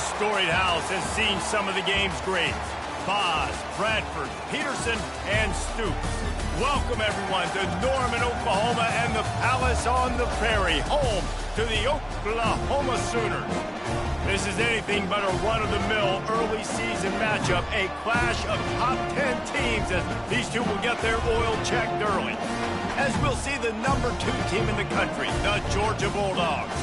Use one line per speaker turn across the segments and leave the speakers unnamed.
storied house has seen some of the game's greats. Boz, Bradford, Peterson, and Stoops. Welcome, everyone, to Norman, Oklahoma, and the Palace on the Prairie, home to the Oklahoma Sooners. This is anything but a run-of-the-mill early season matchup, a clash of top 10 teams as these two will get their oil checked early. As we'll see the number 2 team in the country, the Georgia Bulldogs,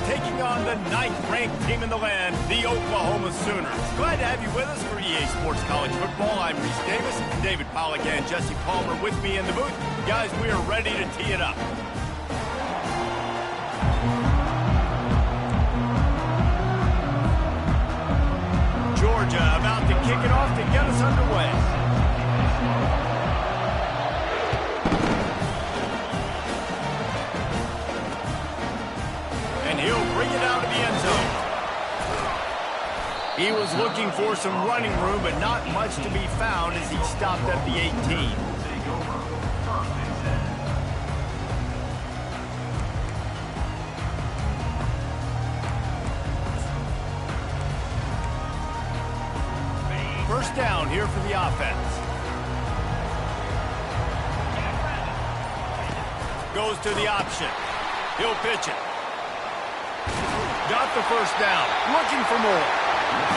taking on the 9th-ranked team in the land, the Oklahoma Sooners. Glad to have you with us for EA Sports College Football. I'm Reese Davis, David Pollack and Jesse Palmer with me in the booth. Guys, we are ready to tee it up. Georgia about to kick it off to get us underway. And he'll bring it out to the end zone. He was looking for some running room, but not much to be found as he stopped at the 18. First down here for the offense. Goes to the option. He'll pitch it. Got the first down. Looking for more.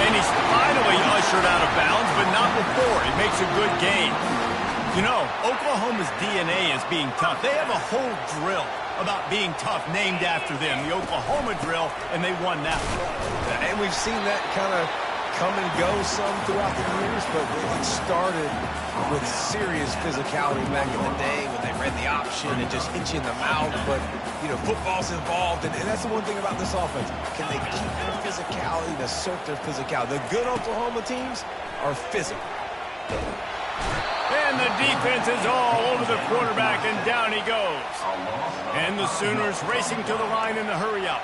And he's finally ushered out of bounds, but not before. It makes a good gain. You know, Oklahoma's DNA is being tough. They have a whole drill about being tough named after them, the Oklahoma drill, and they won that one.
And we've seen that kind of come and go some throughout the years, but it started with serious physicality back in the day when they read the option and just hit you in the mouth. But, you know, football's involved, and that's the one thing about this offense. Can they keep their physicality and assert their physicality? The good Oklahoma teams are physical.
And the defense is all over the quarterback, and down he goes. And the Sooners racing to the line in the hurry-up.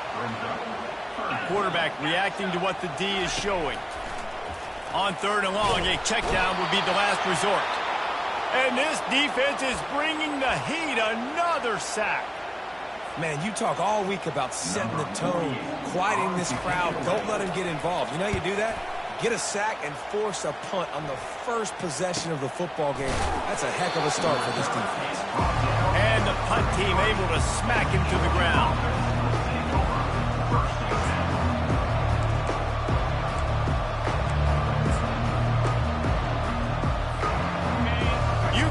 The quarterback reacting to what the D is showing. On 3rd and long, a check down would be the last resort. And this defense is bringing the heat. Another sack.
Man, you talk all week about setting the tone, quieting this crowd. Don't let them get involved. You know how you do that? Get a sack and force a punt on the first possession of the football game. That's a heck of a start for this defense.
And the punt team able to smack him to the ground.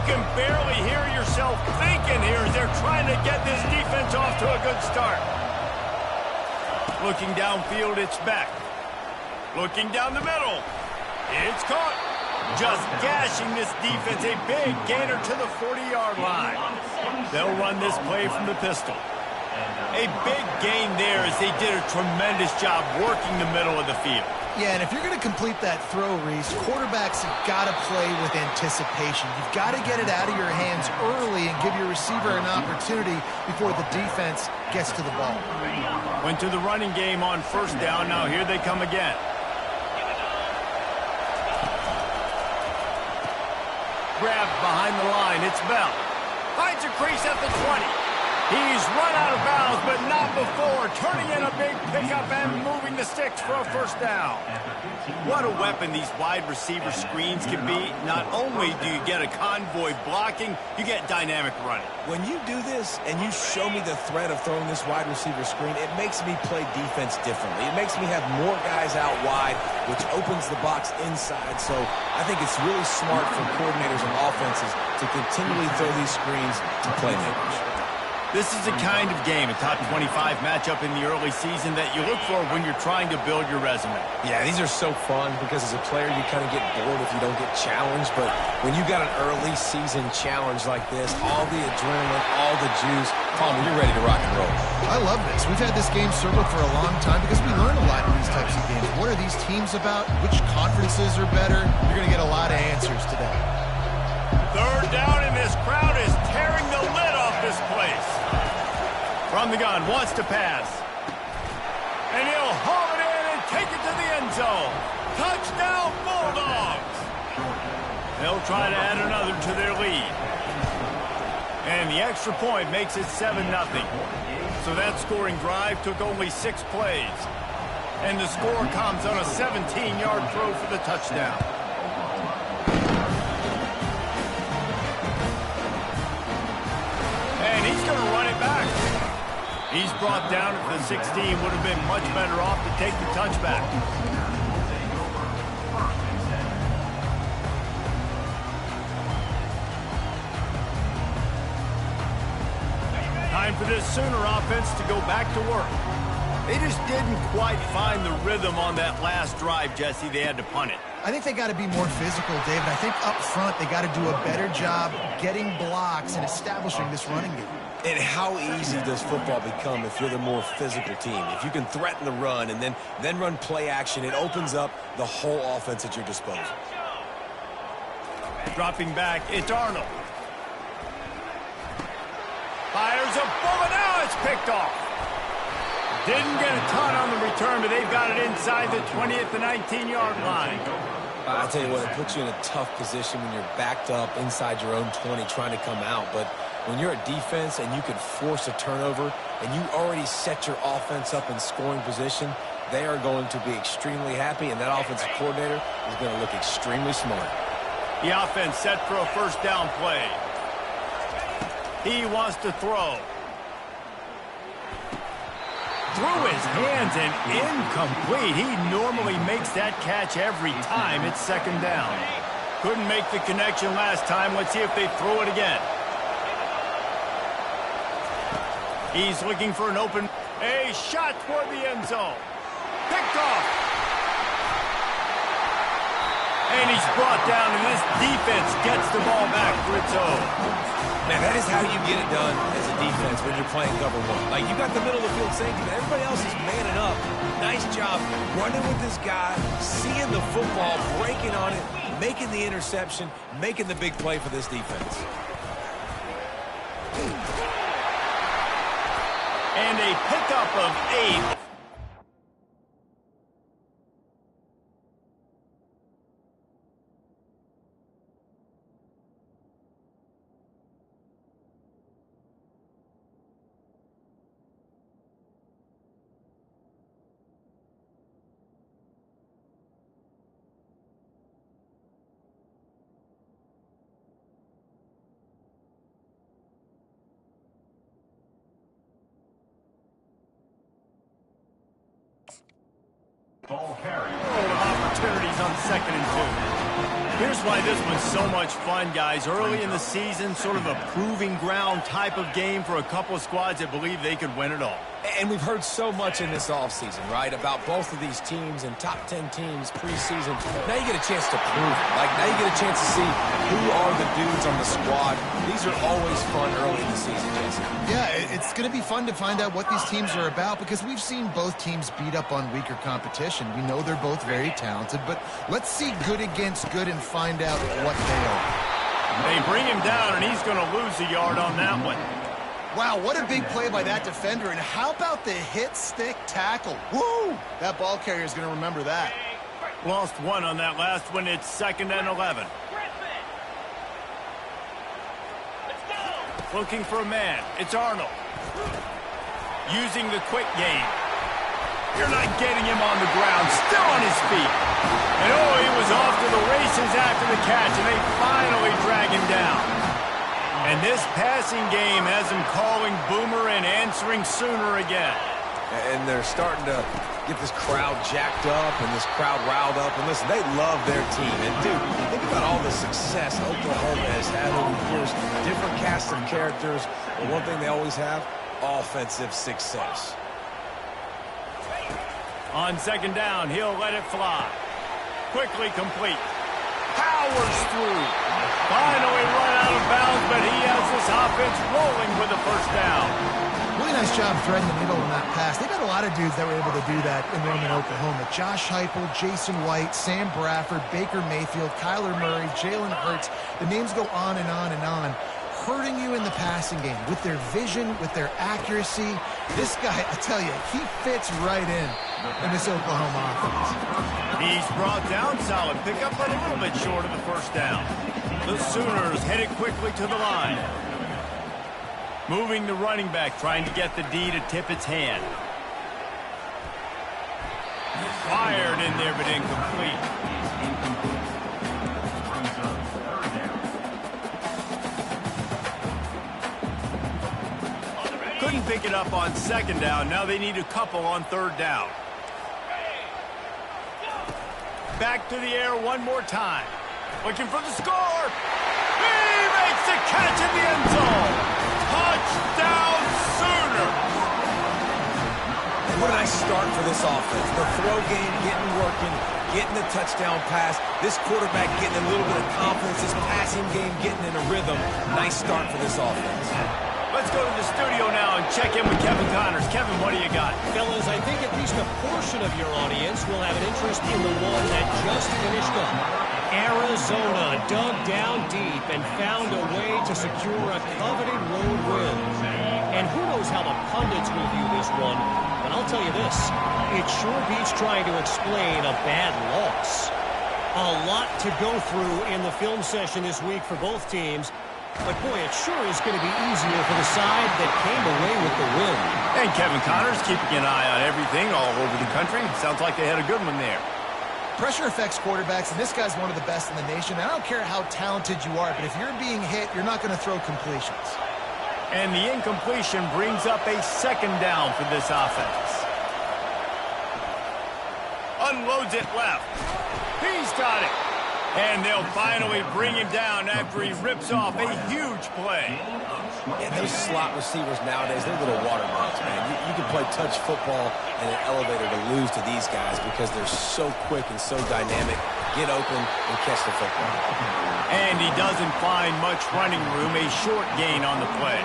Can barely hear yourself thinking here as they're trying to get this defense off to a good start. Looking downfield, it's back. Looking down the middle. It's caught. Just gashing this defense. A big gainer to the 40-yard line. They'll run this play from the pistol. A big gain there as they did a tremendous job working the middle of the field.
Yeah, and if you're going to complete that throw, Reese, quarterbacks have got to play with anticipation. You've got to get it out of your hands early and give your receiver an opportunity before the defense gets to the ball.
Went to the running game on 1st down. Now here they come again. Grabbed behind the line. It's Bell. Finds a crease at the 20. He's run out of bounds, but not before. Turning in a big pickup and moving the sticks for a 1st down. What a weapon these wide receiver screens can be. Not only do you get a convoy blocking, you get dynamic running.
When you do this and you show me the threat of throwing this wide receiver screen, it makes me play defense differently. It makes me have more guys out wide, which opens the box inside. So I think it's really smart for coordinators and offenses to continually throw these screens to playmakers.
This is the kind of game, a top 25 matchup in the early season that you look for when you're trying to build your resume.
Yeah, these are so fun because as a player you kind of get bored if you don't get challenged. But when you got an early season challenge like this, all the adrenaline, all the juice, Palmer, you're ready to rock and roll.
I love this. We've had this game circled for a long time because we learn a lot in these types of games. What are these teams about? Which conferences are better? You're going to get a lot of answers today.
3rd down, and this crowd is tearing the lid off this place. From the gun, wants to pass. And he'll haul it in and take it to the end zone. Touchdown, Bulldogs! They'll try to add another to their lead. And the extra point makes it 7-0. So that scoring drive took only 6 plays. And the score comes on a 17-yard throw for the touchdown. And he's going to run it back. He's brought down at the 16. Would have been much better off to take the touchback. Time for this Sooner offense to go back to work. They just didn't quite find the rhythm on that last drive, Jesse. They had to punt it.
I think they got to be more physical, David. I think up front they got to do a better job getting blocks and establishing this running game.
And how easy does football become if you're the more physical team? If you can threaten the run and then run play action, it opens up the whole offense at your disposal.
Dropping back, it's Arnold. Fires a bullet, now it's picked off. Didn't get a ton on the return, but they've got it inside the 20 at the 19-yard line.
I'll tell you what, it puts you in a tough position when you're backed up inside your own 20 trying to come out. But when you're a defense and you can force a turnover and you already set your offense up in scoring position, they are going to be extremely happy, and that offensive coordinator is going to look extremely smart.
The offense set for a first down play. He wants to throw. Through his hands and incomplete. He normally makes that catch every time. It's second down. Couldn't make the connection last time. Let's see if they throw it again. He's looking for an open. A shot toward the end zone. Picked off. And he's brought down, and this defense gets the ball back for its own.
Man, that is how you get it done as a defense when you're playing cover one. Like, you got the middle of the field safety, but everybody else is manning up. Nice job running with this guy, seeing the football, breaking on it, making the interception, making the big play for this defense.
And a pickup of 8.
Ball carry.
Opportunities on 2nd and 2. Here's why this was so much fun, guys. Early in the season, sort of a proving ground type of game for a couple of squads that believe they could win it all.
And we've heard so much in this offseason, right, about both of these teams and top 10 teams preseason. Now you get a chance to prove it. Like, now you get a chance to see who are the dudes on the squad. These are always fun early in the season, Jesse.
Yeah, it's going to be fun to find out what these teams are about because we've seen both teams beat up on weaker competition. We know they're both very talented, but let's see good against good and find out what they are.
They bring him down, and he's going to lose a yard on that one.
Wow, what a big play by that defender. And how about the hit stick tackle? Woo! That ball carrier is going to remember that.
Lost one on that last one. It's 2nd and 11. Looking for a man. It's Arnold. Using the quick game. You're not getting him on the ground. Still on his feet. And oh, he was off to the races after the catch, and they finally drag him down. And this passing game has him calling Boomer and answering Sooner again.
And they're starting to get this crowd jacked up and this crowd riled up. And listen, they love their team. And, dude, think about all the success Oklahoma has had over the years. Different cast of characters. But one thing they always have, offensive success.
On 2nd down, he'll let it fly. Quickly complete. Powers through. Finally run out of bounds, but he has this offense rolling with a first down.
Really nice job threading the middle on that pass. They've got a lot of dudes that were able to do that in Norman, Oklahoma. Josh Heupel, Jason White, Sam Bradford, Baker Mayfield, Kyler Murray, Jalen Hurts. The names go on and on and on. Hurting you in the passing game with their vision, with their accuracy. This guy, I tell you, he fits right in this Oklahoma offense.
He's brought down, solid pickup, but a little bit short of the first down. The Sooners headed quickly to the line. Moving the running back, trying to get the D to tip its hand. Fired in there, but incomplete. Couldn't pick it up on second down. Now they need a couple on third down. Back to the air one more time. Looking for the score. He makes the catch in the end zone. Touchdown Sooners.
And what a nice start for this offense. The throw game getting working, getting the touchdown pass. This quarterback getting a little bit of confidence. This passing game getting in a rhythm. Nice start for this offense.
Let's go to the studio now and check in with Kevin Connors. Kevin, what do you got?
Fellas, I think at least a portion of your audience will have an interest in the one that just finished up. Arizona dug down deep and found a way to secure a coveted road win. And who knows how the pundits will view this one, but I'll tell you this, it sure beats trying to explain a bad loss. A lot to go through in the film session this week for both teams. But, boy, it sure is going to be easier for the side that came away with the win.
And Kevin Connors keeping an eye on everything all over the country. Sounds like they had a good one there.
Pressure affects quarterbacks, and this guy's one of the best in the nation. I don't care how talented you are, but if you're being hit, you're not going to throw completions.
And the incompletion brings up a second down for this offense. Unloads it left. He's got it. And they'll finally bring him down after he rips off a huge play.
And those slot receivers nowadays, they're little water bugs, man. You can play touch football in an elevator to lose to these guys because they're so quick and so dynamic. Get open and catch the football.
And he doesn't find much running room, a short gain on the play.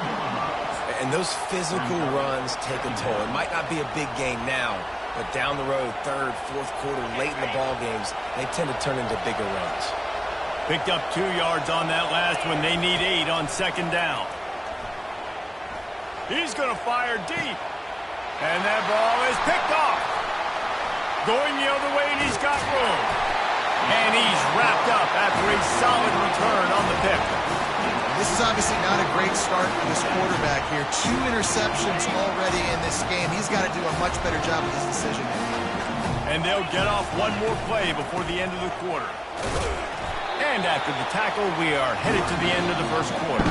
And those physical runs take a toll. It might not be a big gain now, but down the road, third, fourth quarter, late in the ball games, they tend to turn into bigger runs.
Picked up 2 yards on that last one. They need 8 on second down. He's going to fire deep. And that ball is picked off. Going the other way, and he's got room. And he's wrapped up after a solid return on the pick.
This is obviously not a great start for this quarterback here. 2 interceptions already in this game. He's got to do a much better job with his decision making.
And they'll get off one more play before the end of the quarter. And after the tackle, we are headed to the end of the first quarter.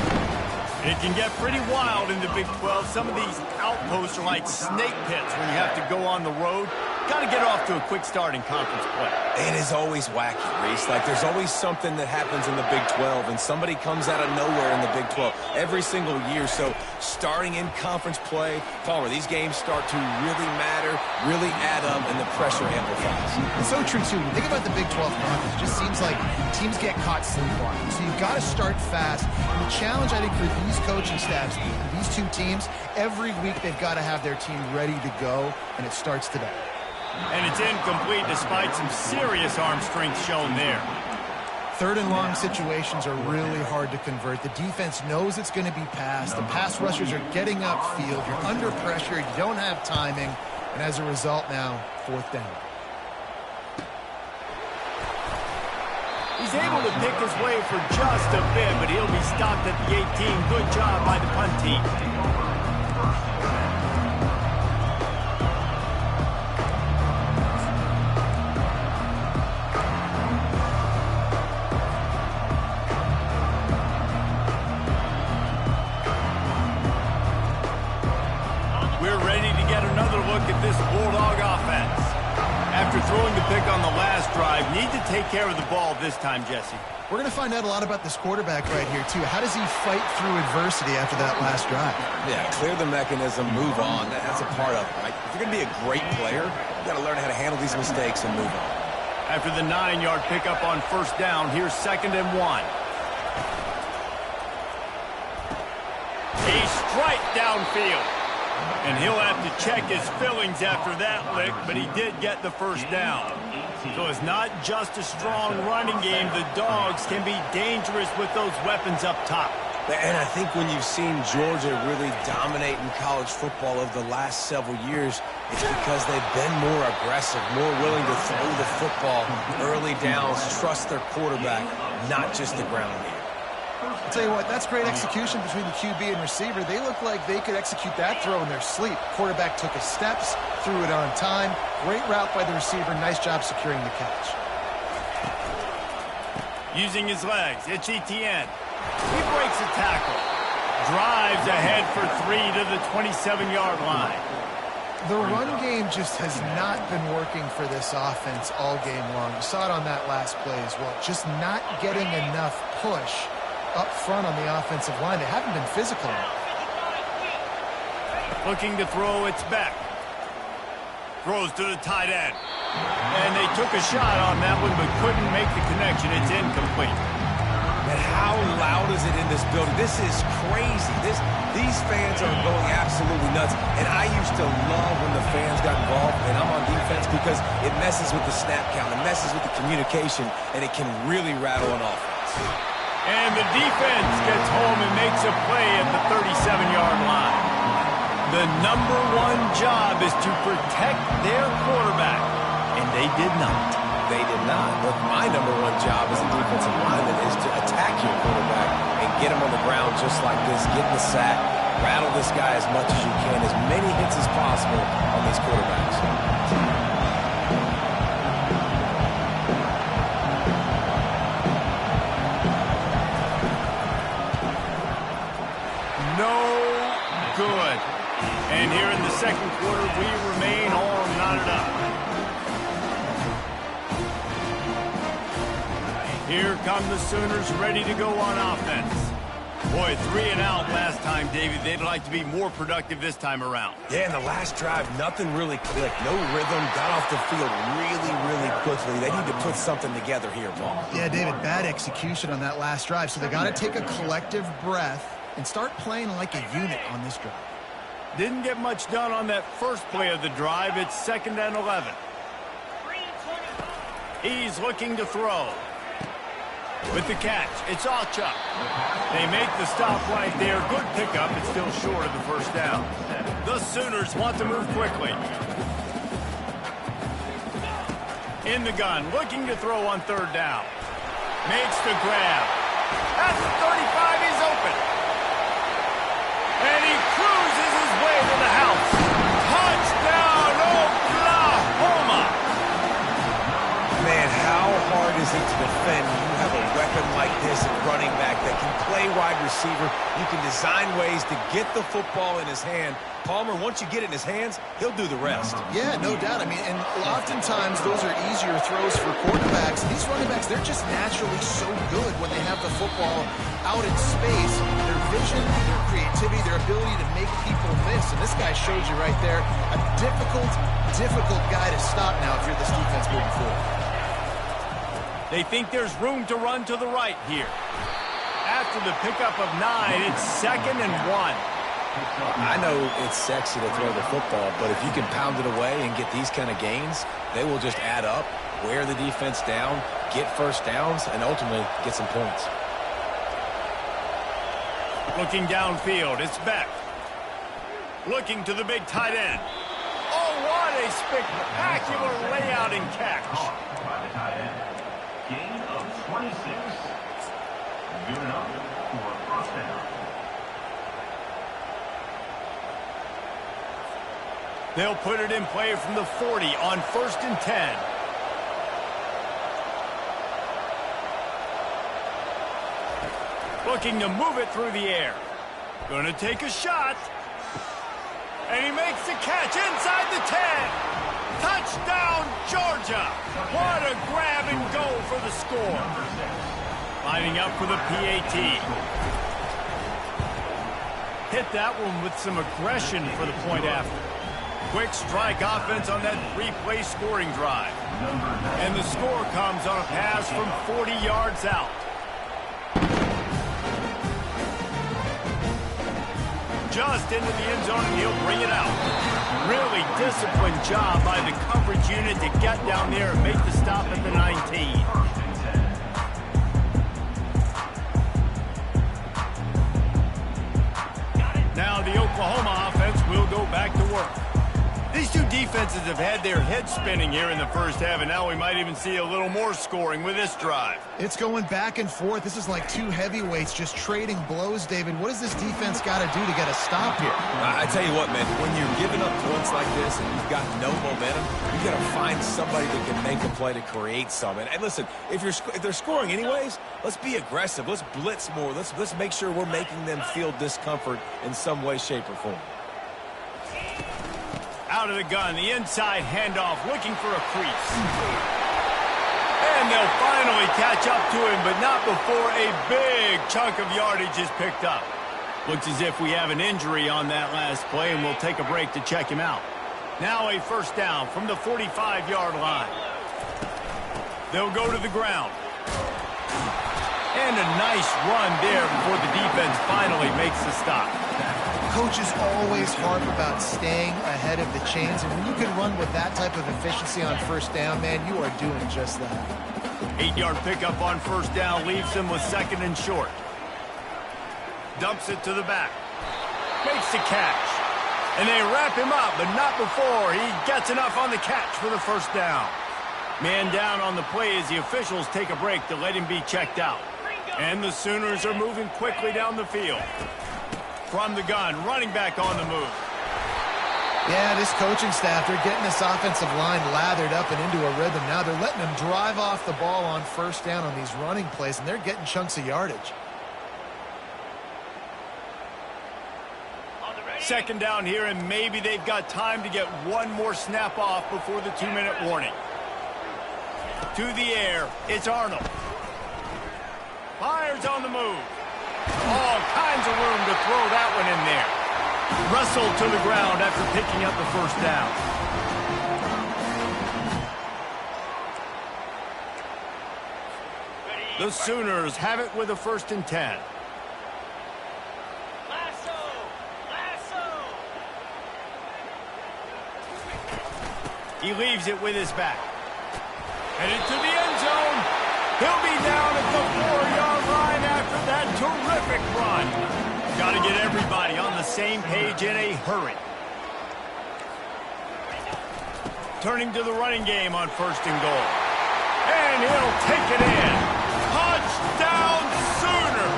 It can get pretty wild in the Big 12. Some of these outposts are like snake pits when you have to go on the road. Got to get off to a quick start in conference play.
It is always wacky, Reese. Like, there's always something that happens in the Big 12, and somebody comes out of nowhere in the Big 12 every single year. So, starting in conference play, Palmer, these games start to really matter, really add up, and the pressure amplifies.
It's so true, too. Think about the Big 12 conference. It just seems like teams get caught sleepwalking. So, you've got to start fast. And the challenge, I think, for these coaching staffs, these two teams, every week they've got to have their team ready to go, and it starts today.
And it's incomplete despite some serious arm strength shown there.
Third and long situations are really hard to convert. The defense knows it's going to be passed. The pass rushers are getting upfield. You're under pressure. You don't have timing. And as a result now, fourth down.
He's able to pick his way for just a bit, but he'll be stopped at the 18. Good job by the punt team. This Bulldog offense. After throwing the pick on the last drive, need to take care of the ball this time, Jesse.
We're going to find out a lot about this quarterback right here, too. How does he fight through adversity after that last drive?
Yeah, clear the mechanism, move on. That's a part of it, right? If you're going to be a great player, you've got to learn how to handle these mistakes and move on.
After the 9-yard pickup on first down, here's 2nd and 1. A strike downfield. And he'll have to check his fillings after that lick, but he did get the first down. So it's not just a strong running game. The Dogs can be dangerous with those weapons up top.
And I think when you've seen Georgia really dominate in college football over the last several years, it's because they've been more aggressive, more willing to throw the football early downs, trust their quarterback, not just the ground game.
I'll tell you what, that's great execution between the QB and receiver. They look like they could execute that throw in their sleep. Quarterback took his steps, threw it on time. Great route by the receiver. Nice job securing the catch.
Using his legs, it's Etienne. He breaks a tackle. Drives ahead for 3 to the 27-yard line.
The run game just has not been working for this offense all game long. You saw it on that last play as well. Just not getting enough push up front on the offensive line. They haven't been physical enough.
Looking to throw, it's Beck. Throws to the tight end. And they took a shot on that one, but couldn't make the connection. It's incomplete.
And how loud is it in this building? This is crazy. These fans are going absolutely nuts. And I used to love when the fans got involved, and I'm on defense, because it messes with the snap count. It messes with the communication, and it can really rattle an offense.
And the defense gets home and makes a play at the 37-yard line. The number one job is to protect their quarterback, and they did not.
They did not. But my number one job as a defensive lineman is to attack your quarterback and get him on the ground just like this, get the sack, rattle this guy as much as you can, as many hits as possible on these quarterbacks.
No good. And here in the second quarter, we remain all knotted up. Here come the Sooners ready to go on offense. Boy, 3 and out last time, David. They'd like to be more productive this time around.
Yeah, in the last drive, nothing really clicked. No rhythm, got off the field really quickly. They need to put something together here, Paul.
Yeah, David, bad execution on that last drive. So they got to take a collective breath and start playing like a unit on this drive.
Didn't get much done on that first play of the drive. It's 2nd and 11. He's looking to throw. With the catch, it's Alchuk. They make the stop right there. Good pickup. It's still short of the first down. The Sooners want to move quickly. In the gun, looking to throw on 3rd down. Makes the grab. At the 35, he's open. And he cruises his way to the house. Touchdown, Oklahoma!
Man, how hard is it to defend when you have a weapon like this at running back that can play wide receiver? You can design ways to get the football in his hand. Palmer, once you get it in his hands, he'll do the rest.
Yeah, no doubt. I mean, and oftentimes those are easier throws for quarterbacks. These running backs, they're just naturally so good when they have the football out in space. Their vision, their creativity, their ability to make people miss. And this guy showed you right there, a difficult guy to stop now if you're this defense moving forward.
They think there's room to run to the right here. After the pickup of 9, it's 2nd and 1.
I know it's sexy to throw the football, but if you can pound it away and get these kind of gains, they will just add up, wear the defense down, get first downs, and ultimately get some points.
Looking downfield, it's Beck. Looking to the big tight end. Oh, what a spectacular layout and catch.
Gain of 26. Good enough for a first down.
They'll put it in play from the 40 on 1st and 10. Looking to move it through the air. Going to take a shot. And he makes the catch inside the 10. Touchdown, Georgia. What a grab and go for the score. Lining up for the PAT. Hit that one with some aggression for the point after. Quick strike offense on that 3-play scoring drive. And the score comes on a pass from 40 yards out. Just into the end zone, and he'll bring it out. Really disciplined job by the coverage unit to get down there and make the stop at the 19. Now the Oklahoma offense will go back to work. These two defenses have had their heads spinning here in the first half, and now we might even see a little more scoring with this drive.
It's going back and forth. This is like two heavyweights just trading blows, David. What does this defense got to do to get a stop here?
I tell you what, man, when you're giving up points like this and you've got no momentum, you got to find somebody that can make a play to create some. And listen, if they're scoring anyways, let's be aggressive. Let's blitz more. Let's make sure we're making them feel discomfort in some way, shape, or form.
Out of the gun, the inside handoff, looking for a crease. And they'll finally catch up to him, but not before a big chunk of yardage is picked up. Looks as if we have an injury on that last play, and we'll take a break to check him out. Now a first down from the 45-yard line. They'll go to the ground. And a nice run there before the defense finally makes the stop.
Coaches always harp about staying ahead of the chains, and when you can run with that type of efficiency on first down, man, you are doing just that.
8-yard pickup on first down leaves him with second and short. Dumps it to the back. Makes the catch. And they wrap him up, but not before he gets enough on the catch for the first down. Man down on the play as the officials take a break to let him be checked out. And the Sooners are moving quickly down the field. From the gun, running back on the move.
Yeah, this coaching staff, they're getting this offensive line lathered up and into a rhythm. Now they're letting them drive off the ball on first down on these running plays, and they're getting chunks of yardage.
Second down here, and maybe they've got time to get one more snap off before the 2-minute warning. To the air, it's Arnold. Fires on the move. All kinds of room to throw that one in there. Wrestled to the ground after picking up the first down. The Sooners have it with a 1st and 10. He leaves it with his back. Headed to the end zone. He'll be down at the 4-yard line after that terrific run. Got to get everybody on the same page in a hurry. Turning to the running game on 1st and goal. And he'll take it in. Touchdown Sooners!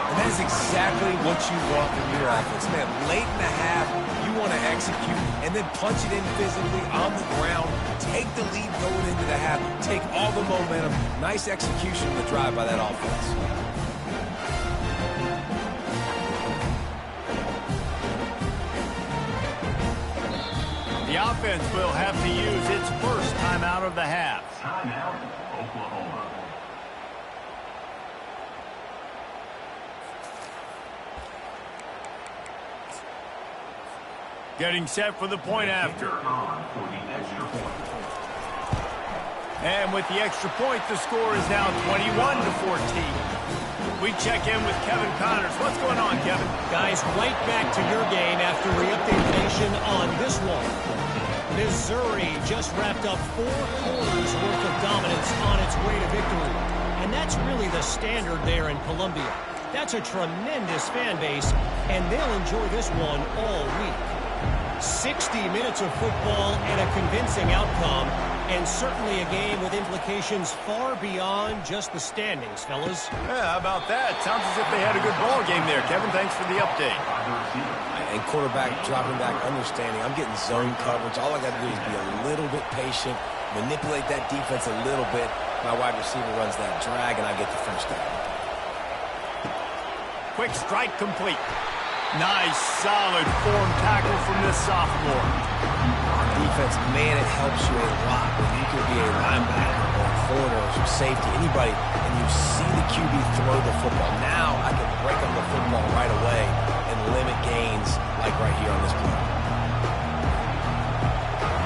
And that is exactly what you want from your offense. Man, late in the half, you want to execute and then punch it in physically on the ground. Take the lead going into the half. Take all the momentum. Nice execution of the drive by that offense.
The offense will have to use its first timeout of the half.
Timeout, Oklahoma.
Getting set for the point after.
On for the extra point.
And with the extra point, the score is now 21-14. We check in with Kevin Connors. What's going on, Kevin?
Guys, right back to your game after we update the nation on this one. Missouri just wrapped up 4 quarters worth of dominance on its way to victory. And that's really the standard there in Columbia. That's a tremendous fan base, and they'll enjoy this one all week. 60 minutes of football and a convincing outcome, and certainly a game with implications far beyond just the standings, fellas.
Yeah, how about that? Sounds as if they had a good ball game there. Kevin, thanks for the update.
And quarterback dropping back, understanding. I'm getting zone coverage. All I got to do is be a little bit patient, manipulate that defense a little bit. My wide receiver runs that drag, and I get the first down.
Quick strike complete. Nice, solid form tackle from this sophomore.
Defense, man, it helps you a lot when you can be a linebacker or a corner or some safety, anybody, and you see the QB throw the football. Now I can break up the football right away and limit gains like right here on this play.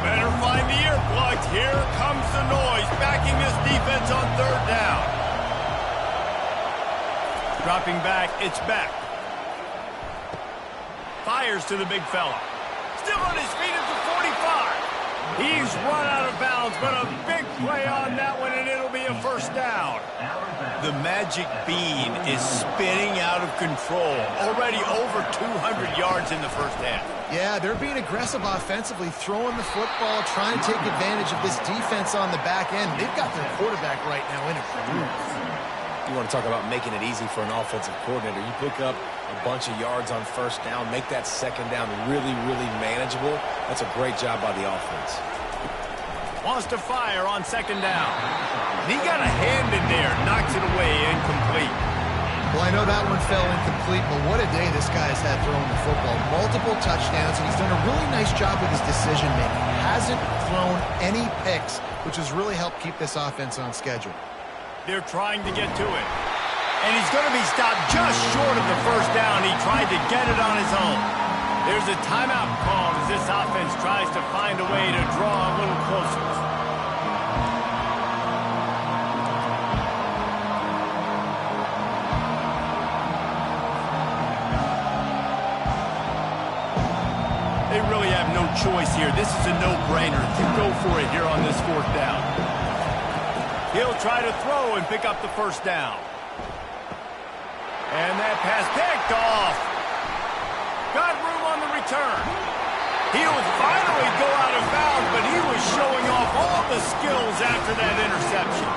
Better find the earplugs. Here comes the noise, backing this defense on 3rd down. Dropping back, it's back. Fires to the big fella. Still on his feet at the 45. He's run out of bounds, but a big play on that one, and it'll be a first down. The magic bean is spinning out of control. Already over 200 yards in the first half.
Yeah, they're being aggressive offensively, throwing the football, trying to take advantage of this defense on the back end. They've got their quarterback right now in a groove.
You want to talk about making it easy for an offensive coordinator. You pick up a bunch of yards on first down, make that second down really, really manageable. That's a great job by the offense.
Wants to fire on second down. He got a hand in there, knocks it away, incomplete.
Well, I know that one fell incomplete, but what a day this guy has had throwing the football. Multiple touchdowns, and he's done a really nice job with his decision-making. Hasn't thrown any picks, which has really helped keep this offense on schedule.
They're trying to get to it. And he's going to be stopped just short of the first down. He tried to get it on his own. There's a timeout called as this offense tries to find a way to draw a little closer. They really have no choice here. This is a no-brainer to go for it here on this fourth down. He'll try to throw and pick up the first down. And that pass picked off. Got room on the return. He would finally go out of bounds, but he was showing off all the skills after that interception.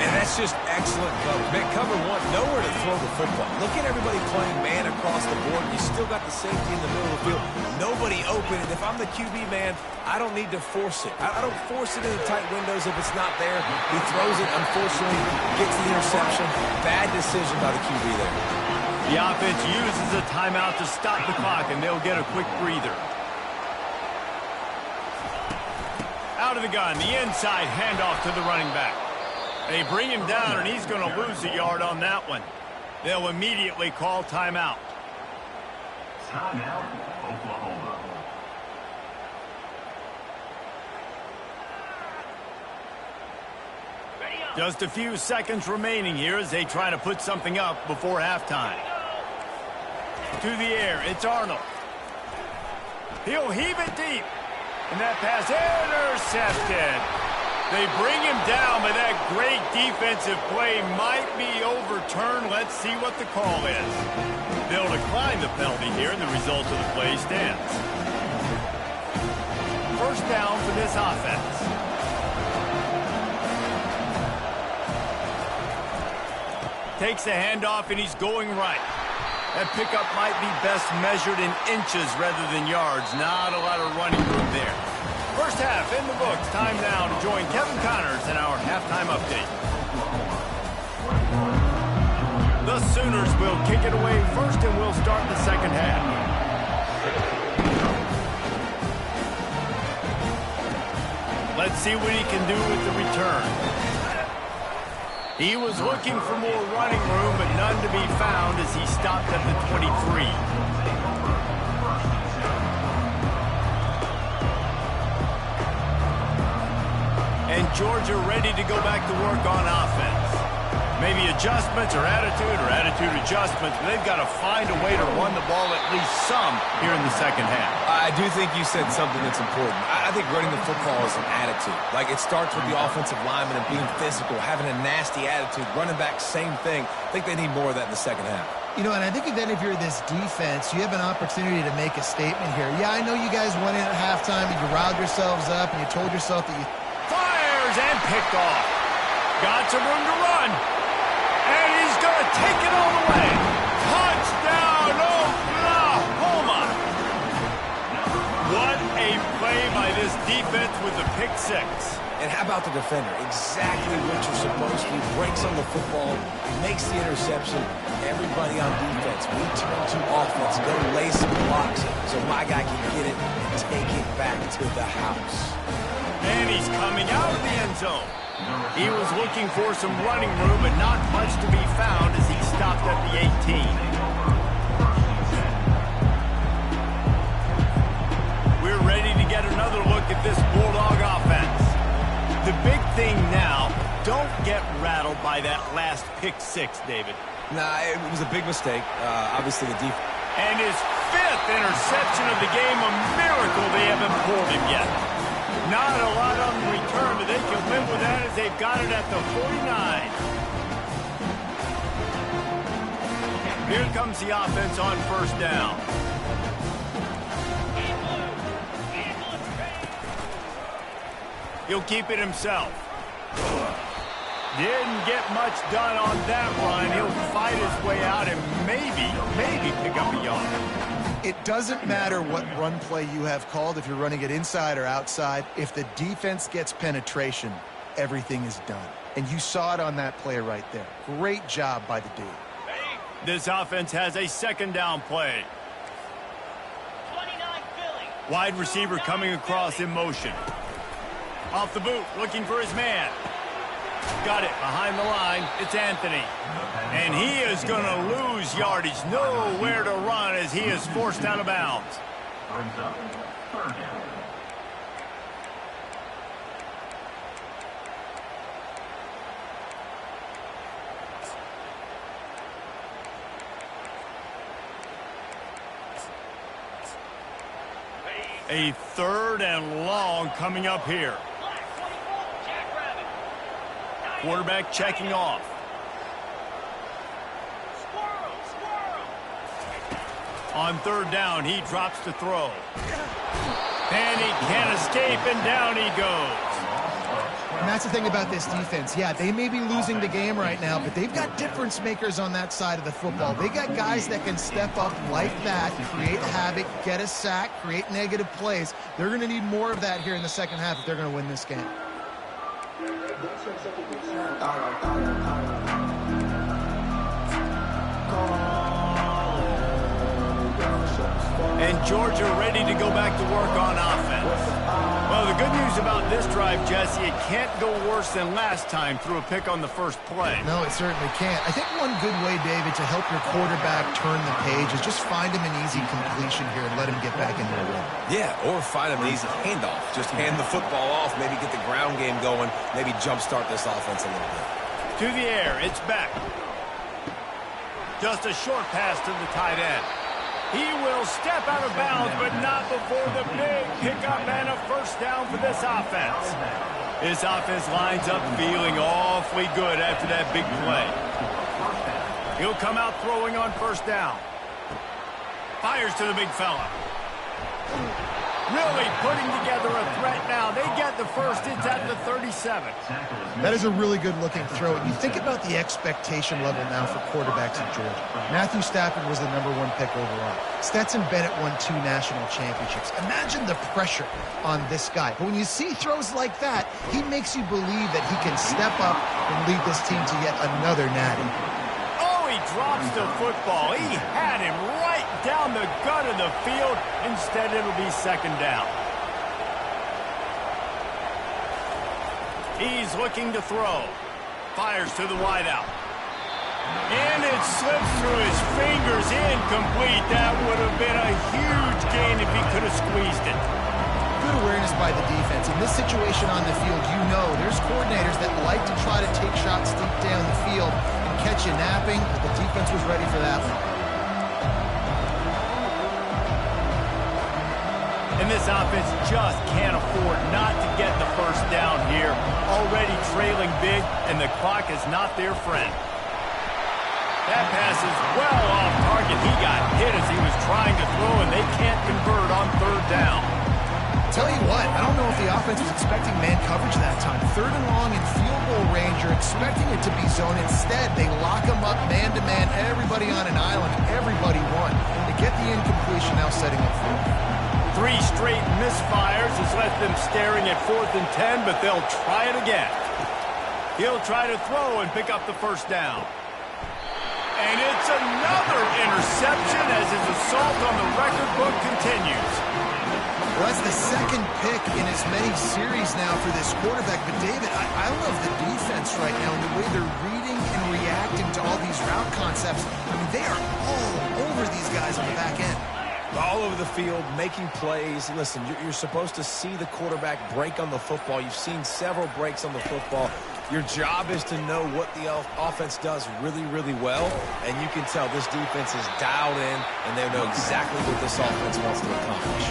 And that's just excellent coverage. Man, cover one, nowhere to throw the football. Look at everybody playing man across the board. You still got the safety in the middle of the field. Nobody open. And if I'm the QB man, I don't need to force it. I don't force it in the tight windows if it's not there. He throws it, unfortunately, gets the interception. Bad decision by the QB there.
The offense uses a timeout to stop the clock, and they'll get a quick breather. Out of the gun, the inside handoff to the running back. They bring him down, and he's going to lose a yard on that one. They'll immediately call timeout.
Timeout, Oklahoma.
Just a few seconds remaining here as they try to put something up before halftime. To the air, it's Arnold. He'll heave it deep. And that pass intercepted. They bring him down, but that great defensive play might be overturned. Let's see what the call is. They'll decline the penalty here, and the result of the play stands. First down for this offense. Takes a handoff, and he's going right. That pickup might be best measured in inches rather than yards. Not a lot of running room there. First half in the books. Time now to join Kevin Connors in our halftime update. The Sooners will kick it away first, and we'll start the second half. Let's see what he can do with the return. He was looking for more running room, but none to be found as he stopped at the 23. And Georgia ready to go back to work on offense. Maybe adjustments or attitude adjustments, but they've got to find a way to run the ball at least some here in the second half.
I do think you said something that's important. I think running the football is an attitude. Like, it starts with the offensive lineman and being physical, having a nasty attitude. Running back, same thing. I think they need more of that in the second half.
You know, and I think even if you're this defense, you have an opportunity to make a statement here. Yeah, I know you guys went in at halftime and you riled yourselves up and you told yourself that you...
Fires and picked off. Got some room to run. And he's going to take it all the way. Touchdown, Oklahoma. What a play by this defense with the pick six.
And how about the defender? Exactly what you're supposed to. Breaks on the football, makes the interception. Everybody on defense, we turn to offense. Go lay some blocks so my guy can get it and take it back to the house.
And he's coming out of the end zone. He was looking for some running room, but not much to be found as he stopped at the 18. We're ready to get another look at this Bulldog offense. The big thing now, don't get rattled by that last pick six, David.
Nah, it was a big mistake. Obviously, the defense.
And his fifth interception of the game, a miracle they haven't pulled him yet. Not a lot on the return, but they can live with that as they've got it at the 49. Here comes the offense on first down. He'll keep it himself. Didn't get much done on that run. He'll fight his way out and maybe pick up a yard.
It doesn't matter what run play you have called, if you're running it inside or outside. If the defense gets penetration, everything is done. And you saw it on that play right there. Great job by the D.
This offense has a second down play.
29 Philly.
Wide receiver coming across in motion. Off the boot, looking for his man. Got it behind the line. It's Anthony. And he is going to lose yardage. Nowhere to run as he is forced out of bounds.
Brings up third down.
A third and long coming up here. Quarterback checking off. On third down, he drops to throw. And he can't escape, and down he goes.
And that's the thing about this defense. Yeah, they may be losing the game right now, but they've got difference makers on that side of the football. They got guys that can step up like that, create havoc, get a sack, create negative plays. They're going to need more of that here in the second half if they're going to win this game.
And Georgia ready to go back to work on offense. Well, the good news about this drive, Jesse, it can't go worse than last time through a pick on the first play.
No, it certainly can't. I think one good way, David, to help your quarterback turn the page is just find him an easy completion here and let him get back into the rhythm.
Yeah, or find him an easy handoff. Just hand the football off, maybe get the ground game going, maybe jumpstart this offense a little bit.
To the air, it's back. Just a short pass to the tight end. He will step out of bounds, but not before the big pickup and a first down for this offense. This offense lines up feeling awfully good after that big play. He'll come out throwing on first down. Fires to the big fella. Really putting together a threat now. They get the first. It's at the 37.
That is a really good-looking throw. You think about the expectation level now for quarterbacks in Georgia. Matthew Stafford was the #1 pick overall. Stetson Bennett won 2 national championships. Imagine the pressure on this guy. But when you see throws like that, he makes you believe that he can step up and lead this team to yet another natty.
Oh, he drops the football. He had him right down the gut of the field. Instead, it'll be second down. He's looking to throw. Fires to the wideout. And it slips through his fingers. Incomplete. That would have been a huge gain if he could have squeezed it.
Good awareness by the defense. In this situation on the field, you know there's coordinators that like to try to take shots deep down the field and catch you napping, but the defense was ready for that one.
And this offense just can't afford not to get the first down here. Already trailing big, and the clock is not their friend. That pass is well off target. He got hit as he was trying to throw, and they can't convert on third down.
Tell you what, I don't know if the offense was expecting man coverage that time. Third and long in field goal range, you're expecting it to be zone. Instead, they lock them up man-to-man, everybody on an island, everybody won. They get the incompletion, now setting up for it.
3 straight misfires has left them staring at 4th and 10, but they'll try it again. He'll try to throw and pick up the first down. And it's another interception as his assault on the record book continues.
Well, that's the second pick in as many series now for this quarterback. But, David, I love the defense right now and the way they're reading and reacting to all these route concepts. I mean, they are all over these guys on the back end.
All over the field, making plays. Listen, you're supposed to see the quarterback break on the football. You've seen several breaks on the football. Your job is to know what the offense does really, really well, and you can tell this defense is dialed in, and they know exactly what this offense wants to accomplish.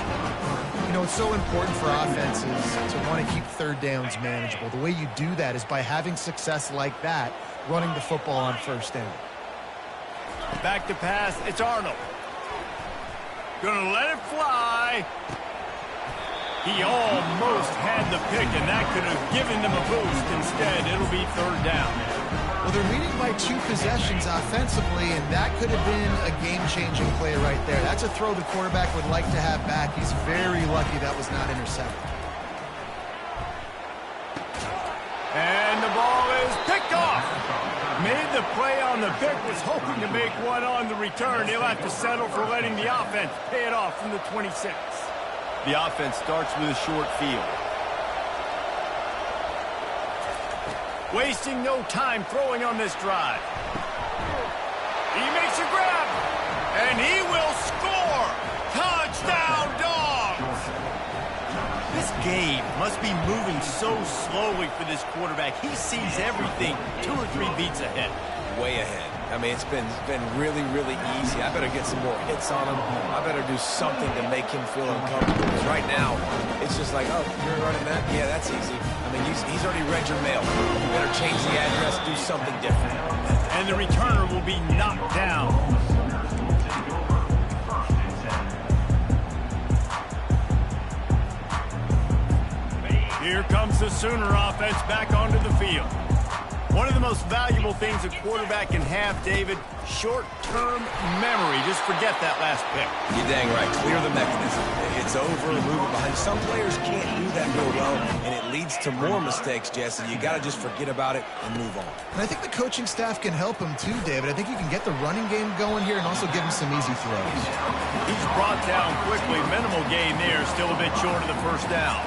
You know, it's so important for offenses to want to keep third downs manageable. The way you do that is by having success like that, running the football on first down.
Back to pass, it's Arnold. Gonna let it fly. He almost had the pick, and that could have given them a boost. Instead, it'll be third down.
Well, they're leading by 2 possessions offensively, and that could have been a game-changing play right there. That's a throw the quarterback would like to have back. He's very lucky that was not intercepted.
And the ball is picked off. Made the play on the pick, was hoping to make one on the return. He'll have to settle for letting the offense pay it off from the 26. The offense starts with a short field. Wasting no time throwing on this drive. He makes a grab, and he will score. Touchdown, Dogs! This game must be moving so slowly for this quarterback. He sees everything 2 or 3 beats ahead.
Way ahead. I mean, it's been really, really easy. I better get some more hits on him. I better do something to make him feel uncomfortable. Because right now, it's just like, oh, you're running that? Yeah, that's easy. I mean, he's already read your mail. You better change the address, do something different.
And the returner will be knocked down. Here comes the Sooner offense back onto the field. One of the most valuable things a quarterback can have, David, short-term memory. Just forget that last pick.
You're dang right. Clear the mechanism. It's over, move it behind. Some players can't do that real well, and it leads to more mistakes, Jesse. You got to just forget about it and move on.
And I think the coaching staff can help him too, David. I think you can get the running game going here and also give him some easy throws.
He's brought down quickly. Minimal gain there. Still a bit short of the first down.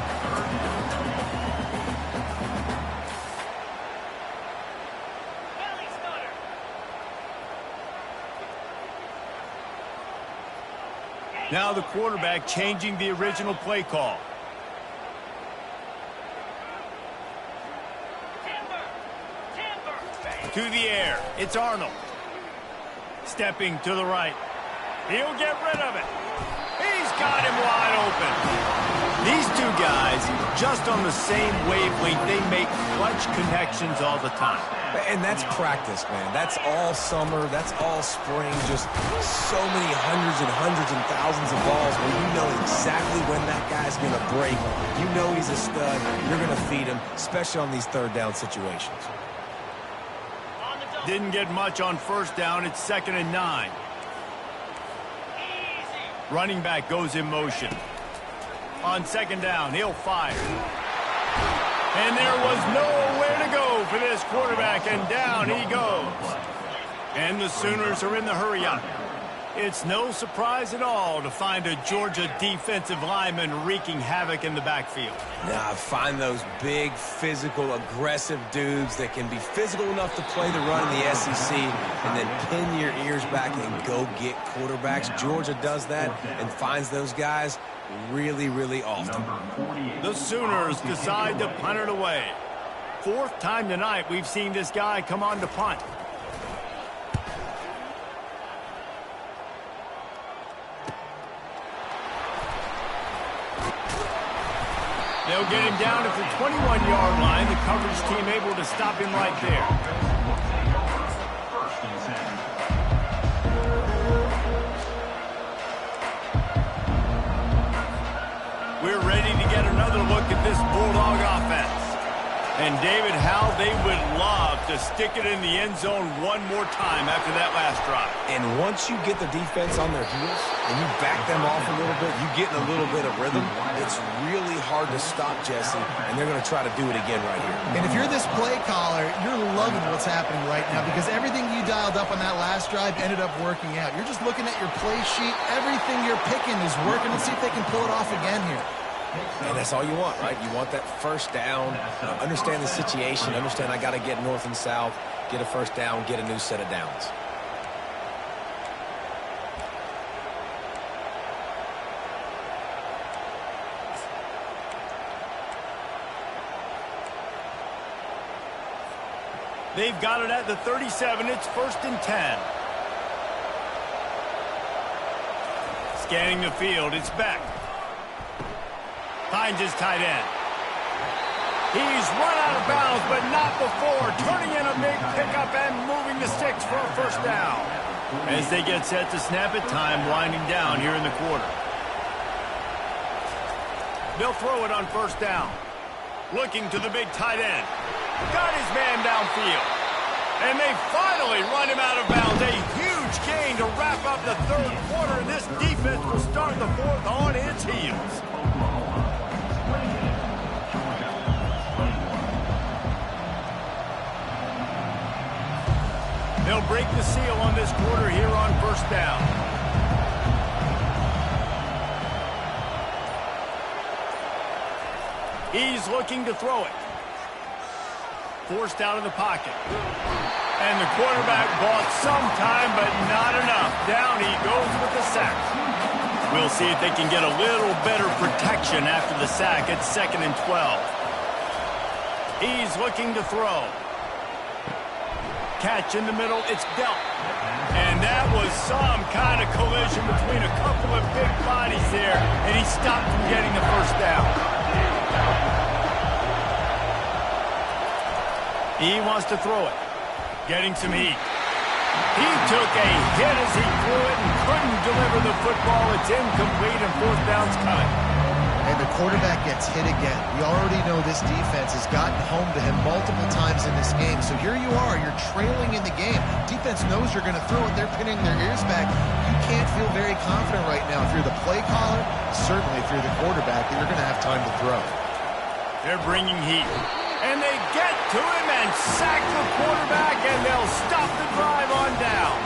Now the quarterback changing the original play call. To the air, it's Arnold. Stepping to the right. He'll get rid of it. He's got him wide open. These 2 guys, just on the same wavelength, they make clutch connections all the time.
And that's practice, man. That's all summer. That's all spring. Just so many hundreds and thousands of balls where you know exactly when that guy's going to break. You know he's a stud. You're going to feed him, especially on these third down situations.
Didn't get much on first down. It's 2nd and 9. Running back goes in motion. On 2nd down, he'll fire. And there was nowhere to go for this quarterback, and down he goes. And the Sooners are in the hurry-up. It's no surprise at all to find a Georgia defensive lineman wreaking havoc in the backfield.
Now, find those big, physical, aggressive dudes that can be physical enough to play the run in the SEC and then pin your ears back and go get quarterbacks. Georgia does that and finds those guys really, really often.
The Sooners decide to punt it away. 4th time tonight we've seen this guy come on to punt. They'll get him down at the 21-yard line. The coverage team able to stop him right there. We're ready to get another look at this Bulldog offense. And David, how they would love to stick it in the end zone one more time after that last drive.
And once you get the defense on their heels and you back them off a little bit, you get in a little bit of rhythm, it's really hard to stop, Jesse, and they're going to try to do it again right here.
And if you're this play caller, you're loving what's happening right now because everything you dialed up on that last drive ended up working out. You're just looking at your play sheet. Everything you're picking is working. Let's see if they can pull it off again here.
And that's all you want, right? You want that first down, understand the situation, understand I got to get north and south, get a first down, get a new set of downs.
They've got it at the 37. It's 1st and 10. Scanning the field. It's Beck. Finds his tight end. He's run out of bounds, but not before. Turning in a big pickup and moving the sticks for a 1st down. As they get set to snap it, time winding down here in the quarter. They'll throw it on 1st down. Looking to the big tight end. Got his man downfield. And they finally run him out of bounds. A huge gain to wrap up the 3rd quarter. And this defense will start the 4th on its heels. They'll break the seal on this quarter here on 1st down. He's looking to throw it. Forced out of the pocket. And the quarterback bought some time, but not enough. Down he goes with the sack. We'll see if they can get a little better protection after the sack. It's 2nd and 12. He's looking to throw. Catch in the middle, it's dealt. And that was some kind of collision between a couple of big bodies there, and he stopped from getting the 1st down. He wants to throw it. Getting some heat. He took a hit as he threw it and couldn't deliver the football. It's incomplete and 4th down's coming.
And the quarterback gets hit again. We already know this defense has gotten home to him multiple times in this game. So here you are, you're trailing in the game. Defense knows you're going to throw it. They're pinning their ears back. You can't feel very confident right now. If you're the play caller, certainly if you're the quarterback, that you're going to have time to throw.
They're bringing heat. And they get to him and sack the quarterback, and they'll stop the drive on down.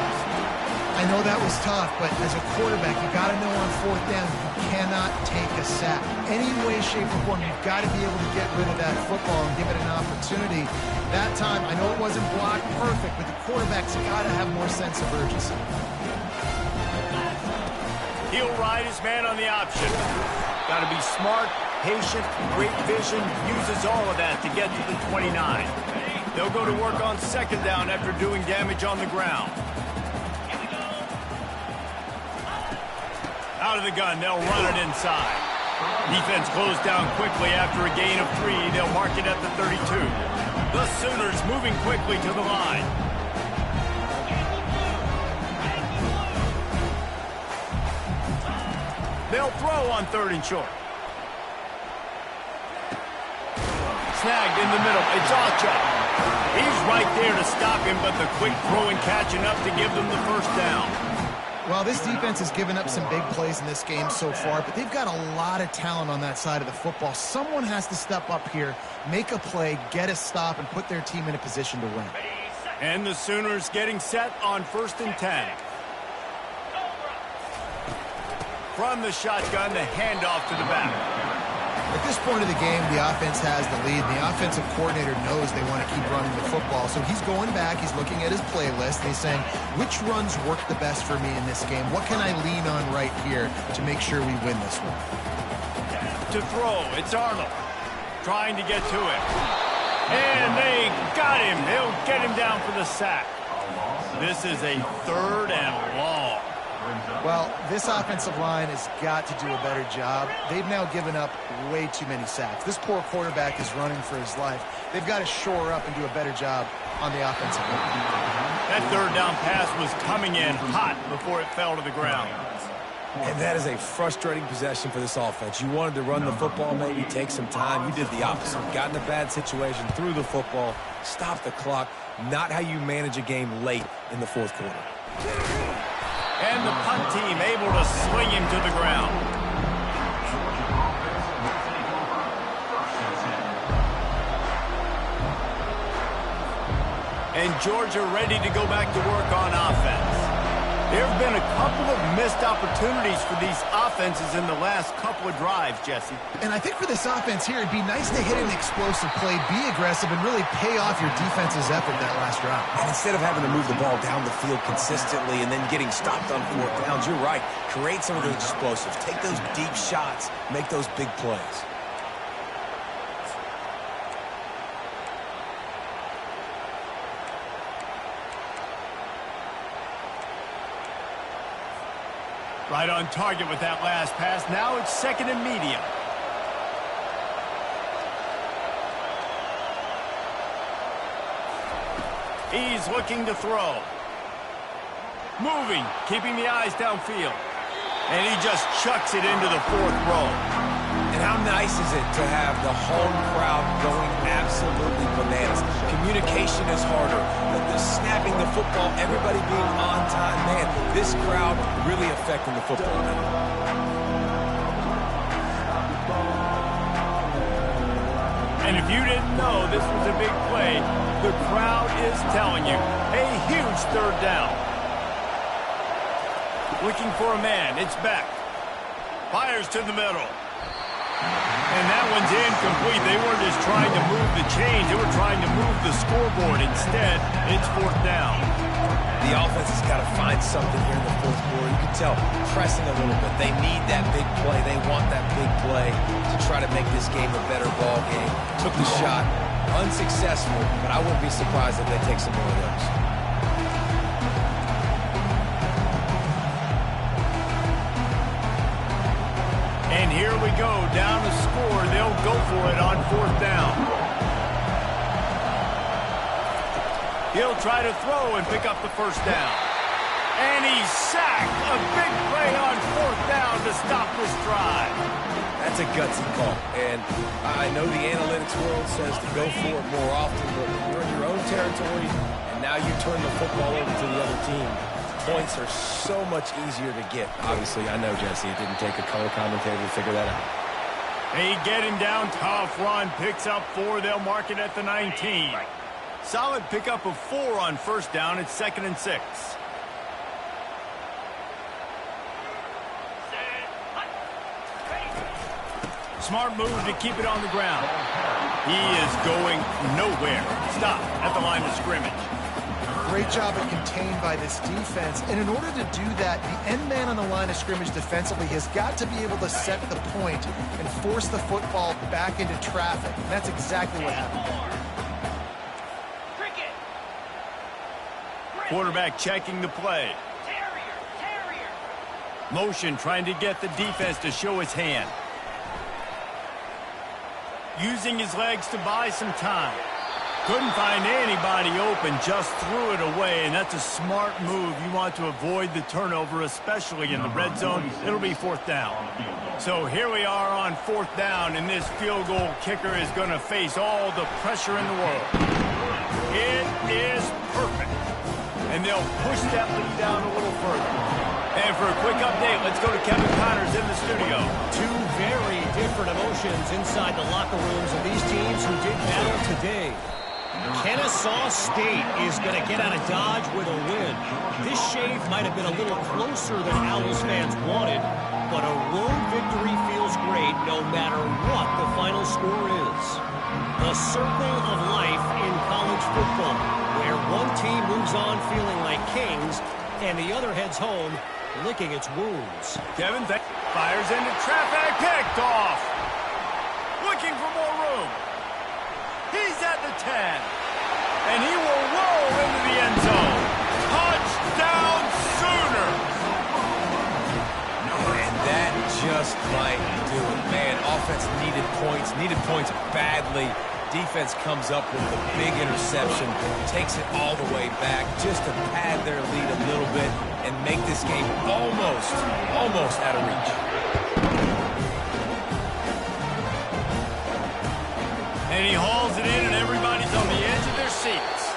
I know that was tough, but as a quarterback, you got to know on 4th down, you cannot take a sack. Any way, shape, or form, you've got to be able to get rid of that football and give it an opportunity. That time, I know it wasn't blocked perfect, but the quarterback's got to have more sense of urgency.
He'll ride his man on the option. Got to be smart, patient, great vision, uses all of that to get to the 29. They'll go to work on 2nd down after doing damage on the ground. Out of the gun, they'll run it inside. Defense closed down quickly after a gain of 3. They'll mark it at the 32. The Sooners moving quickly to the line. They'll throw on 3rd and short. Snagged in the middle. It's Ocha. He's right there to stop him, but the quick throw and catching up to give them the 1st down.
Well, this defense has given up some big plays in this game so far, but they've got a lot of talent on that side of the football. Someone has to step up here, make a play, get a stop, and put their team in a position to win.
And the Sooners getting set on 1st and 10. From the shotgun, the handoff to the back.
At this point of the game, the offense has the lead. The offensive coordinator knows they want to keep running the football. So he's going back, he's looking at his playlist, and he's saying, which runs work the best for me in this game? What can I lean on right here to make sure we win this one?
To throw, it's Arnold. Trying to get to it. And they got him. They'll get him down for the sack. This is a 3rd and long.
Well, this offensive line has got to do a better job. They've now given up way too many sacks. This poor quarterback is running for his life. They've got to shore up and do a better job on the offensive line.
That 3rd down pass was coming in hot before it fell to the ground.
And that is a frustrating possession for this offense. You wanted to run the football, maybe take some time. You did the opposite. Got in a bad situation, threw the football, stopped the clock. Not how you manage a game late in the 4th quarter.
And the punt team able to swing him to the ground. And Georgia ready to go back to work on offense. There have been a couple of missed opportunities for these offenses in the last couple of drives, Jesse.
And I think for this offense here, it'd be nice to hit an explosive play, be aggressive, and really pay off your defense's effort that last drive.
And instead of having to move the ball down the field consistently and then getting stopped on 4th downs, you're right. Create some of those explosives. Take those deep shots. Make those big plays.
Right on target with that last pass. Now it's second and medium. He's looking to throw. Moving, keeping the eyes downfield. And he just chucks it into the fourth row.
And how nice is it to have the home crowd going absolutely bananas? Communication is harder. The snapping the football, everybody being on time. Man, this crowd really affecting the football game.
And if you didn't know this was a big play, the crowd is telling you. A huge third down. Looking for a man. It's Beck. Fires to the middle. And that one's incomplete. They weren't just trying to move the chains. They were trying to move the scoreboard. Instead, it's fourth down.
The offense has got to find something here in the fourth quarter. You can tell pressing a little bit. They need that big play. They want that big play to try to make this game a better ball game. Took the shot. Unsuccessful, but I wouldn't be surprised if they take some more of those.
And here we go, down to score. They'll go for it on fourth down. He'll try to throw and pick up the first down. And he's sacked. A big play on fourth down to stop this drive.
That's a gutsy call. And I know the analytics world says to go for it more often, but you're in your own territory, and now you turn the football over to the other team. Points are so much easier to get. Obviously, I know, Jesse, it didn't take a color commentator to figure that out.
They get him down, tough run, picks up 4. They'll mark it at the 19. Solid pickup of 4 on first down. It's second and 6. Smart move to keep it on the ground. He is going nowhere. Stop at the line of scrimmage.
Great job at contained by this defense. And in order to do that, the end man on the line of scrimmage defensively has got to be able to set the point and force the football back into traffic. And that's exactly what happened.
Quarterback checking the play. Motion trying to get the defense to show his hand. Using his legs to buy some time. Couldn't find anybody open, just threw it away, and that's a smart move. You want to avoid the turnover, especially in the red zone. It'll be fourth down. So here we are on fourth down, and this field goal kicker is going to face all the pressure in the world. It is perfect. And they'll push that lead down a little further. And for a quick update, let's go to Kevin Connors in the studio.
Two very different emotions inside the locker rooms of these teams who did battle today. Kennesaw State is going to get out of Dodge with a win. This shave might have been a little closer than Owls fans wanted, but a road victory feels great no matter what the final score is. The circle of life in college football, where one team moves on feeling like kings and the other heads home licking its wounds.
Kevin fires into traffic, picked off. Looking for more room. He's at the 10. And he will roll into the end zone. Touchdown Sooner.
And that just might do it. Man, offense needed points badly. Defense comes up with the big interception, takes it all the way back just to pad their lead a little bit and make this game almost out of reach.
And he hauls it in, and everybody's on the edge of their seats.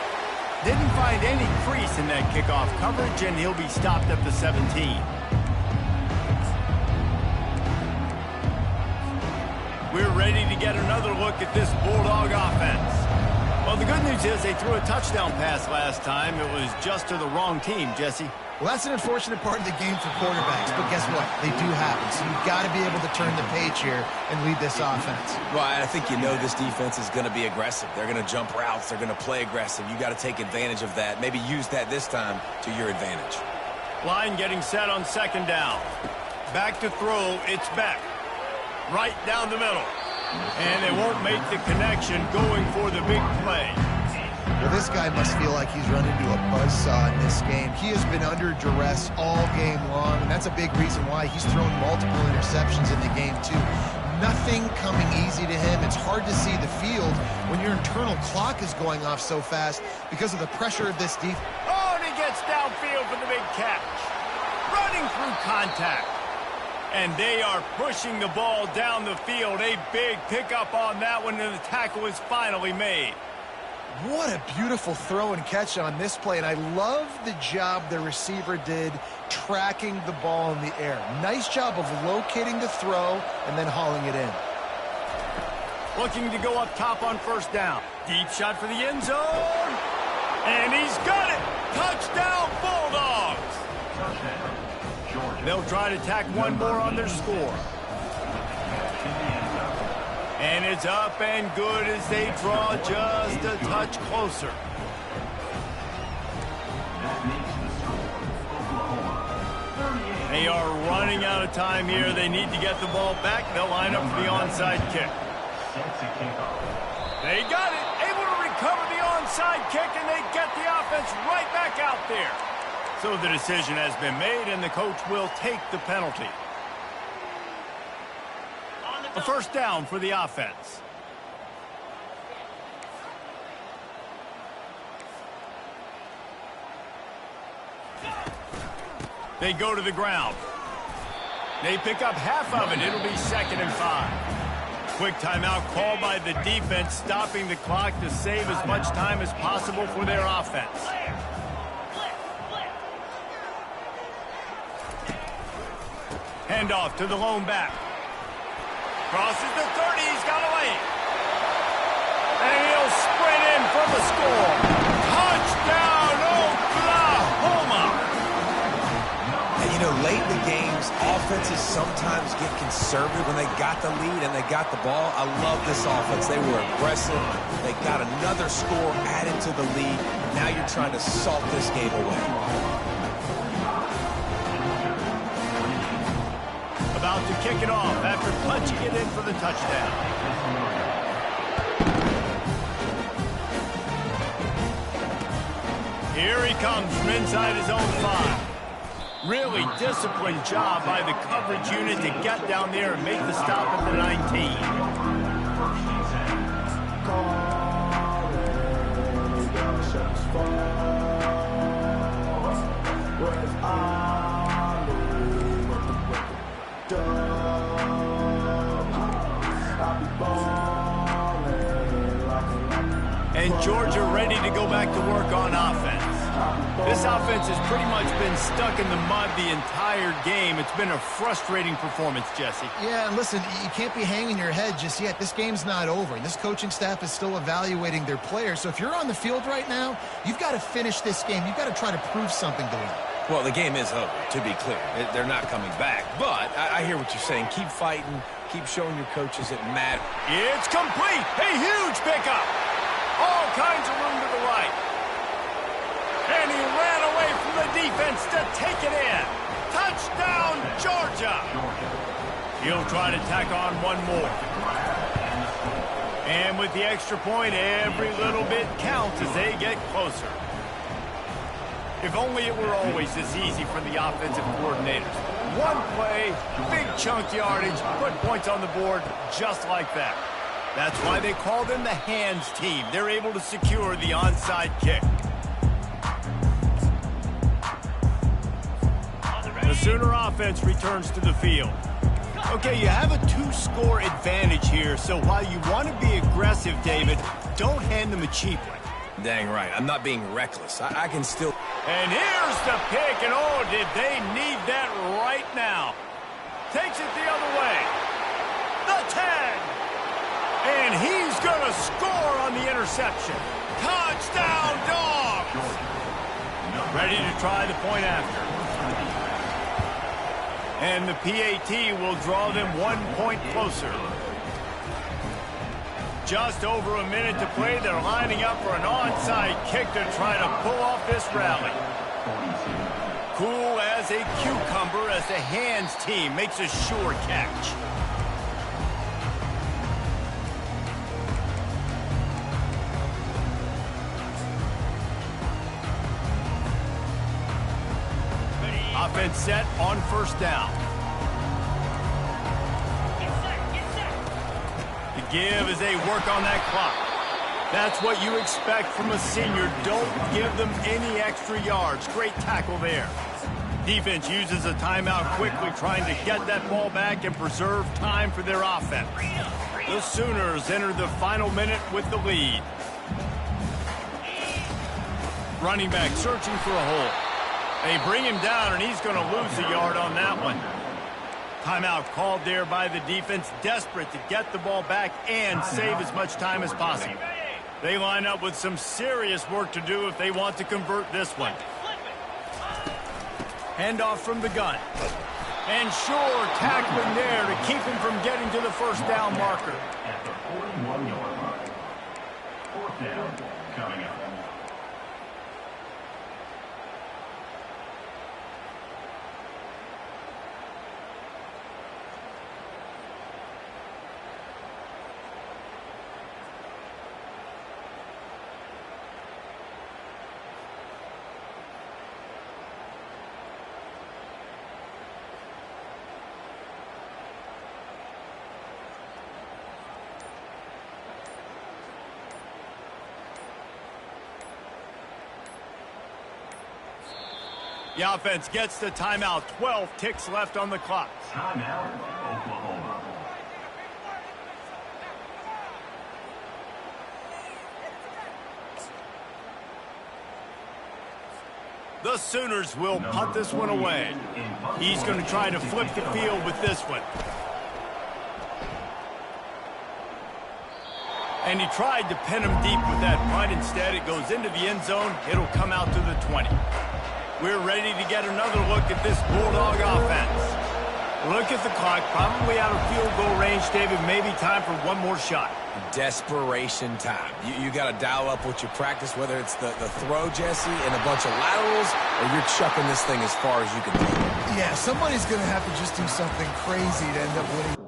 Didn't find any crease in that kickoff coverage, and he'll be stopped at the 17. We're ready to get another look at this Bulldog offense. Well, the good news is they threw a touchdown pass last time. It was just to the wrong team, Jesse.
Well, that's an unfortunate part of the game for quarterbacks, but guess what? They do happen. So you've got to be able to turn the page here and lead this offense.
Well, I think you know this defense is going to be aggressive. They're going to jump routes. They're going to play aggressive. You got to take advantage of that. Maybe use that this time to your advantage.
Line getting set on second down. Back to throw. It's Beck. Right down the middle. And they won't make the connection going for the big play.
Well, this guy must feel like he's run into a buzzsaw in this game. He has been under duress all game long, and that's a big reason why he's thrown multiple interceptions in the game, too. Nothing coming easy to him. It's hard to see the field when your internal clock is going off so fast because of the pressure of this defense.
Oh, and he gets downfield for the big catch. Running through contact. And they are pushing the ball down the field. A big pickup on that one, and the tackle is finally made.
What a beautiful throw and catch on this play, and I love the job the receiver did tracking the ball in the air. Nice job of locating the throw and then hauling it in.
Looking to go up top on first down. Deep shot for the end zone. And he's got it. Touchdown, Bulldogs. They'll try to tack one more on their score. And it's up and good as they draw just a touch closer. They are running out of time here. They need to get the ball back. They'll line up for the onside kick. They got it. Able to recover the onside kick, and they get the offense right back out there. So the decision has been made, and the coach will take the penalty. A first down for the offense. They go to the ground. They pick up half of it. It'll be 2nd and 5. Quick timeout called by the defense, stopping the clock to save as much time as possible for their offense. Handoff to the lone back. Crosses the 30, he's got a lane. And he'll sprint in for the score. Touchdown, Oklahoma!
And you know, late in the games, offenses sometimes get conservative when they got the lead and they got the ball. I love this offense. They were aggressive. They got another score added to the lead. Now you're trying to salt this game away.
About to kick it off after punching it in for the touchdown. Here he comes from inside his own 5. Really disciplined job by the coverage unit to get down there and make the stop at the 19. And Georgia ready to go back to work on offense. This offense has pretty much been stuck in the mud the entire game. It's been a frustrating performance, Jesse.
Yeah, and listen, you can't be hanging your head just yet. This game's not over. This coaching staff is still evaluating their players. So if you're on the field right now, you've got to finish this game. You've got to try to prove something to them.
Well, the game is over, to be clear. They're not coming back. But I hear what you're saying. Keep fighting. Keep showing your coaches it matters.
It's complete. A huge pickup. All kinds of room to the right. And he ran away from the defense to take it in. Touchdown, Georgia. He'll try to tack on one more. And with the extra point, every little bit counts as they get closer. If only it were always this easy for the offensive coordinators. One play, big chunk yardage, put points on the board just like that. That's why they call them the hands team. They're able to secure the onside kick. The Sooner offense returns to the field. Okay, you have a 2-score advantage here, so while you want to be aggressive, David, don't hand them a cheap one.
Dang right. I'm not being reckless. I can still...
And here's the pick, and oh, did they need that right now. Takes it the other way. The 10. And he's going to score on the interception. Touchdown, Dogs! Ready to try the point after. And the PAT will draw them 1 point closer. Just over a minute to play. They're lining up for an onside kick to try to pull off this rally. Cool as a cucumber as the hands team makes a sure catch. Offense set on first down.
Get set, get set.
The give as they work on that clock. That's what you expect from a senior. Don't give them any extra yards. Great tackle there. Defense uses a timeout quickly, trying to get that ball back and preserve time for their offense. The Sooners enter the final minute with the lead. Running back searching for a hole. They bring him down, and he's going to lose a yard on that one. Timeout called there by the defense, desperate to get the ball back and save as much time as possible. They line up with some serious work to do if they want to convert this one. Handoff from the gun. And sure, tackling there to keep him from getting to the first down marker.
At the 41-yard line. Fourth down coming up.
The offense gets the timeout. 12 ticks left on the clock.
Timeout, Oklahoma.
The Sooners will punt this one away. He's going to try to flip the field with this one. And he tried to pin him deep with that punt. Instead, it goes into the end zone. It'll come out to the 20. We're ready to get another look at this Bulldog offense. Look at the clock. Probably out of field goal range, David. Maybe time for one more shot.
Desperation time. You got to dial up what you practice, whether it's the throw, Jesse, and a bunch of laterals, or you're chucking this thing as far as you can throw it.
Yeah, somebody's going to have to just do something crazy to end up winning.